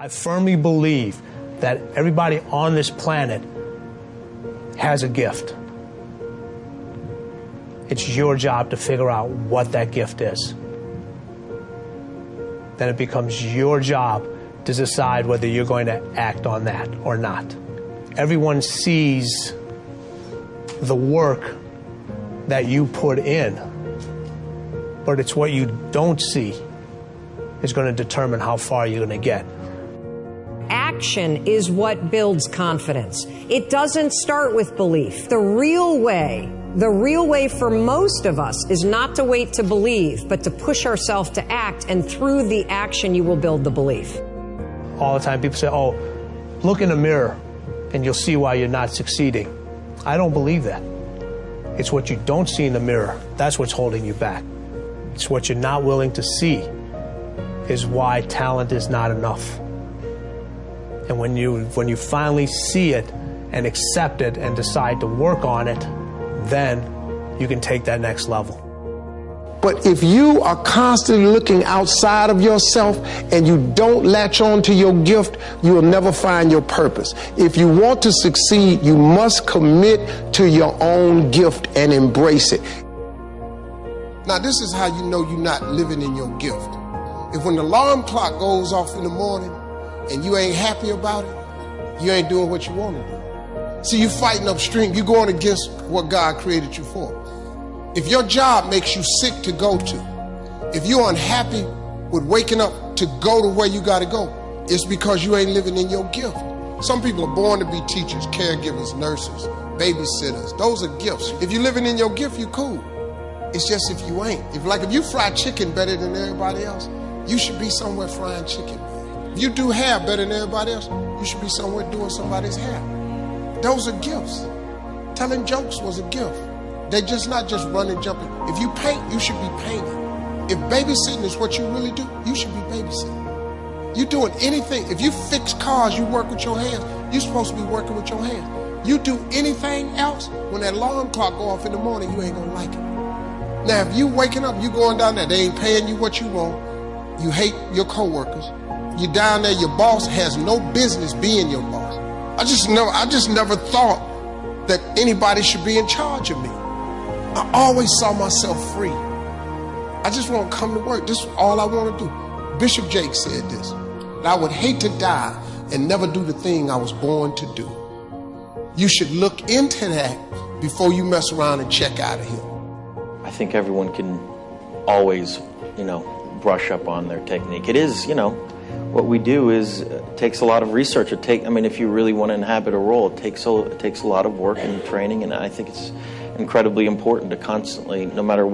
I firmly believe that everybody on this planet has a gift. It's your job to figure out what that gift is. Then it becomes your job to decide whether you're going to act on that or not. Everyone sees the work that you put in, but it's what you don't see is going to determine how far you're going to get. Action is what builds confidence. It doesn't start with belief. The real way for most of us is not to wait to believe, but to push ourselves to act, and through the action you will build the belief. All the time people say, oh, look in the mirror and you'll see why you're not succeeding. I don't believe that. It's what you don't see in the mirror. That's what's holding you back. It's what you're not willing to see is why talent is not enough. And when you finally see it and accept it and decide to work on it, then you can take that next level. But if you are constantly looking outside of yourself and you don't latch on to your gift, you will never find your purpose. If you want to succeed, you must commit to your own gift and embrace it. Now, this is how you know you're not living in your gift. If when the alarm clock goes off in the morning and you ain't happy about it, you ain't doing what you want to do. See, you're fighting upstream. You're going against what God created you for. If your job makes you sick to go to, if you're unhappy with waking up to go to where you got to go, it's because you ain't living in your gift. Some people are born to be teachers, caregivers, nurses, babysitters. Those are gifts. If you're living in your gift, you're cool. It's just if you ain't. If you fry chicken better than everybody else, you should be somewhere frying chicken. If you do hair better than everybody else, you should be somewhere doing somebody's hair. Those are gifts. Telling jokes was a gift. They're just not just running, jumping. If you paint, you should be painting. If babysitting is what you really do, you should be babysitting. You're doing anything. If you fix cars, you work with your hands. You're supposed to be working with your hands. You do anything else, when that alarm clock go off in the morning, you ain't gonna like it. Now, if you waking up, you going down there, they ain't paying you what you want. You hate your coworkers. You're down there, your boss has no business being your boss. I just never thought that anybody should be in charge of me. I always saw myself free. I just want to come to work. This is all I want to do. Bishop Jake said this, that I would hate to die and never do the thing I was born to do. You should look into that before you mess around and check out of here. I think everyone can always, brush up on their technique. It is, what we do is takes a lot of research. If you really want to inhabit a role, it takes a lot of work and training, and I think it's incredibly important to constantly, no matter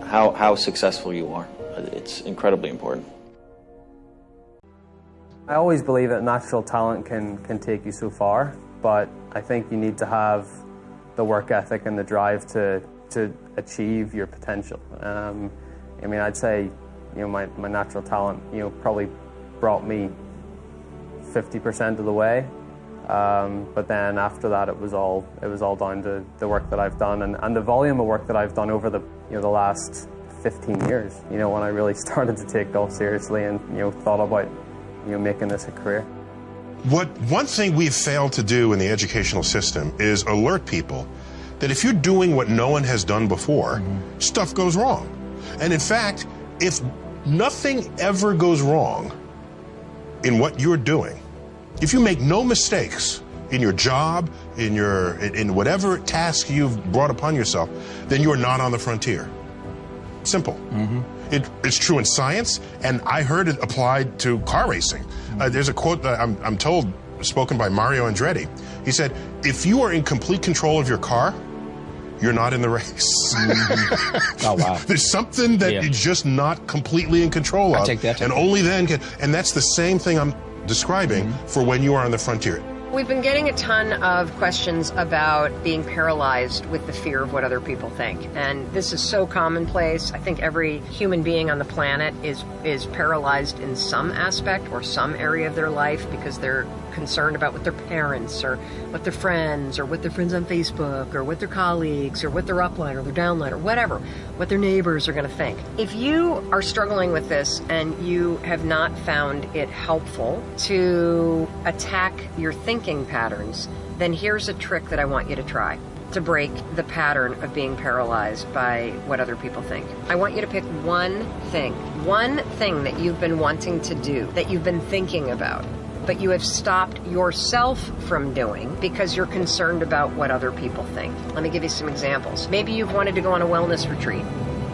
how successful you are, it's incredibly important. I always believe that natural talent can take you so far, but I think you need to have the work ethic and the drive to achieve your potential. I'd say, my natural talent, probably brought me 50% of the way. But then after that, it was all down to the work that I've done and the volume of work that I've done over the last 15 years. When I really started to take golf seriously and thought about making this a career. One thing we've failed to do in the educational system is alert people that if you're doing what no one has done before, stuff goes wrong. And in fact, if nothing ever goes wrong in what you're doing, if you make no mistakes in your job, in whatever task you've brought upon yourself, then you're not on the frontier. Simple. It's true in science, and I heard it applied to car racing. There's a quote that I'm told, spoken by Mario Andretti. He said, if you are in complete control of your car, you're not in the race. Oh, wow. There's something that you're just not completely in control of. I take that. And only then can, and that's the same thing I'm describing for when you are on the frontier. We've been getting a ton of questions about being paralyzed with the fear of what other people think. And this is so commonplace. I think every human being on the planet is paralyzed in some aspect or some area of their life because they're concerned about what their parents or what their friends or what their friends on Facebook or what their colleagues or what their upline or their downline or whatever, what their neighbors are going to think. If you are struggling with this and you have not found it helpful to attack your thinking patterns, then here's a trick that I want you to try to break the pattern of being paralyzed by what other people think. I want you to pick one thing that you've been wanting to do, that you've been thinking about, but you have stopped yourself from doing because you're concerned about what other people think. Let me give you some examples. Maybe you've wanted to go on a wellness retreat,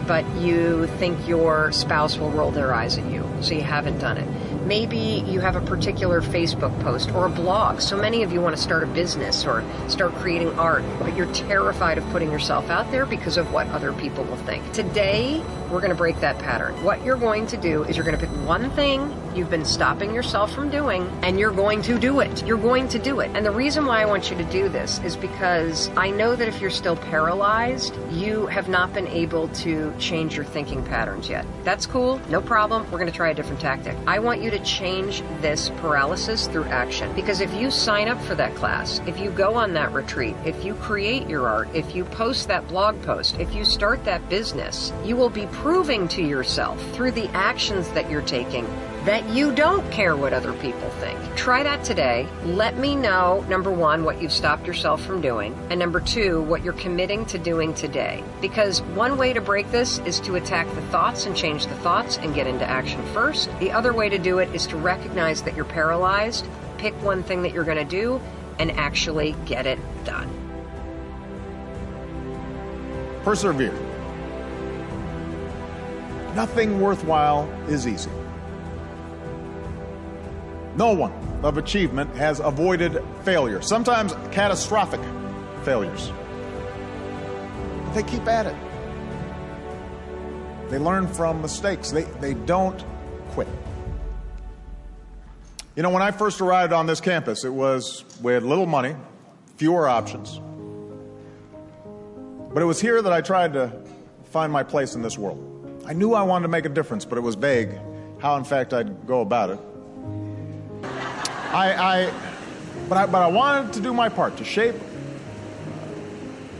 but you think your spouse will roll their eyes at you, so you haven't done it. Maybe you have a particular Facebook post or a blog. So many of you want to start a business or start creating art, but you're terrified of putting yourself out there because of what other people will think. Today, we're going to break that pattern. What you're going to do is you're going to pick one thing you've been stopping yourself from doing, and you're going to do it. You're going to do it. And the reason why I want you to do this is because I know that if you're still paralyzed, you have not been able to change your thinking patterns yet. That's cool. No problem. We're going to try a different tactic. I want you to change this paralysis through action. Because if you sign up for that class, if you go on that retreat, if you create your art, if you post that blog post, if you start that business, you will be proving to yourself through the actions that you're taking that you don't care what other people think. Try that today. Let me know, number one, what you've stopped yourself from doing, and number two, what you're committing to doing today. Because one way to break this is to attack the thoughts and change the thoughts and get into action first. The other way to do it is to recognize that you're paralyzed, pick one thing that you're going to do, and actually get it done. Persevere. Nothing worthwhile is easy. No one of achievement has avoided failure, sometimes catastrophic failures. But they keep at it. They learn from mistakes. They don't quit. You know, when I first arrived on this campus, it was with little money, fewer options. But it was here that I tried to find my place in this world. I knew I wanted to make a difference, but it was vague how, in fact, I'd go about it. But I wanted to do my part to shape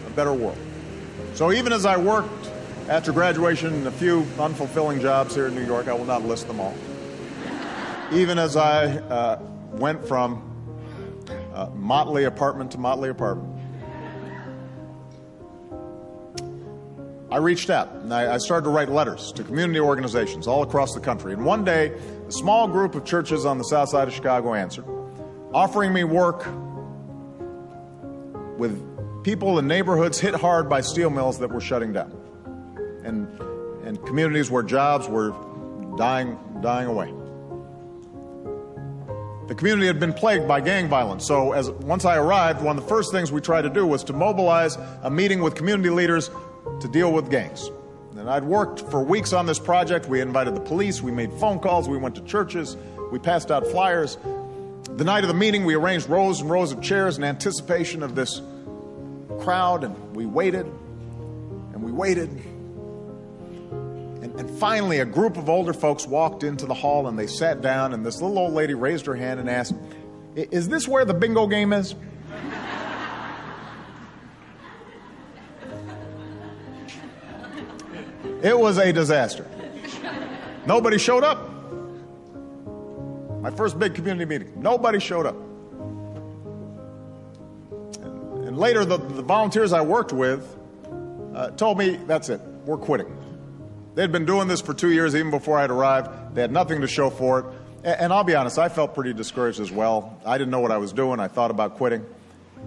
a better world. So even as I worked after graduation in a few unfulfilling jobs here in New York, I will not list them all. Even as I went from motley apartment to motley apartment, I reached out and I started to write letters to community organizations all across the country. And one day, a small group of churches on the south side of Chicago answered, offering me work with people in neighborhoods hit hard by steel mills that were shutting down, and communities where jobs were dying away. The community had been plagued by gang violence, so once I arrived, one of the first things we tried to do was to mobilize a meeting with community leaders to deal with gangs. And I'd worked for weeks on this project. We invited the police, we made phone calls, we went to churches, we passed out flyers. The night of the meeting, we arranged rows and rows of chairs in anticipation of this crowd, and we waited, and we waited. And finally, a group of older folks walked into the hall, and they sat down, and this little old lady raised her hand and asked, "Is this where the bingo game is?" It was a disaster. Nobody showed up. My first big community meeting. Nobody showed up. And later, the volunteers I worked with told me, that's it, we're quitting. They'd been doing this for 2 years, even before I'd arrived. They had nothing to show for it. And I'll be honest, I felt pretty discouraged as well. I didn't know what I was doing. I thought about quitting.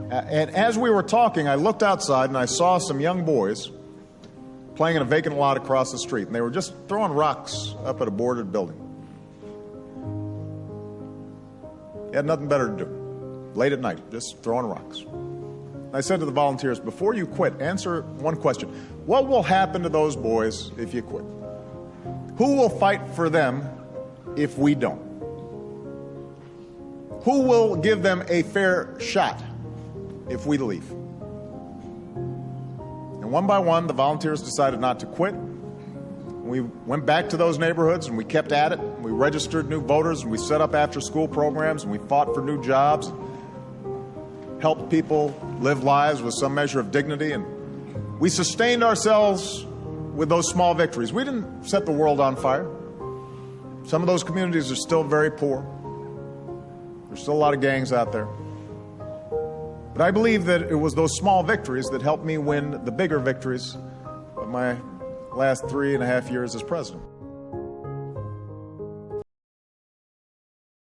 And as we were talking, I looked outside and I saw some young boys playing in a vacant lot across the street, and they were just throwing rocks up at a boarded building. They had nothing better to do. Late at night, just throwing rocks. I said to the volunteers, before you quit, answer one question. What will happen to those boys if you quit? Who will fight for them if we don't? Who will give them a fair shot if we leave? And one by one, the volunteers decided not to quit. We went back to those neighborhoods and we kept at it. We registered new voters and we set up after-school programs and we fought for new jobs, helped people live lives with some measure of dignity, and we sustained ourselves with those small victories. We didn't set the world on fire. Some of those communities are still very poor. There's still a lot of gangs out there. But I believe that it was those small victories that helped me win the bigger victories of my last 3.5 years as president.